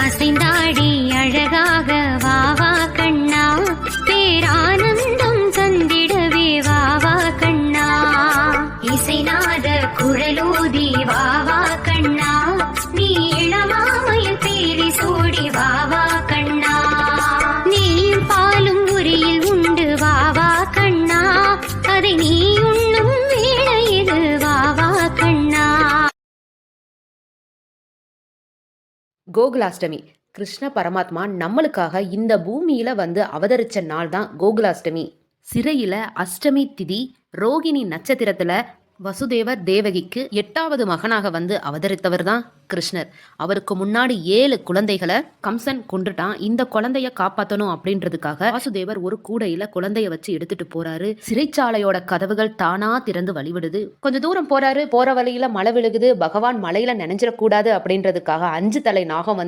அசைந்தாடி அழகாக வாவா கண்ணா, பேரானந்தம் தந்திடவே வாவா கண்ணா, இசைநாத குழலூதி வாவா கண்ணா, நீ இளமாமையில் பேரி சூடி வாவா கண்ணா, நீயும் பாலும் உரியில் உண்டு வாவா கண்ணா, அதை நீ உண்ணும் வேளை இது வாவா கண்ணா. கோகுலாஷ்டமி கிருஷ்ண பரமாத்மா நம்மளுக்காக இந்த பூமியில வந்து அவதரிச்ச நாள் தான் கோகுலாஷ்டமி. சிறையில அஷ்டமி திதி ரோகிணி நட்சத்திரத்துல வசுதேவர் தேவகிக்கு 8வது மகனாக வந்து அவதரித்தவர் தான் கிருஷ்ணர். அவருக்கு முன்னாடி 7 குழந்தைகளை கம்சன் கொண்டுட்டான். இந்த குழந்தைய காப்பாற்றணும் அப்படின்றதுக்காக வாசுதேவர் ஒரு கூடையில குழந்தைய வச்சு எடுத்துட்டு போறாரு. சிறைச்சாலையோட கதவுகள் தானா திறந்து வழிவிடுது. கொஞ்ச தூரம் போறாரு, போற வழியில மழை விழுகுது. பகவான் மலையில நினைஞ்சிடக்கூடாது அப்படின்றதுக்காக 5 தலை நாகம் வந்து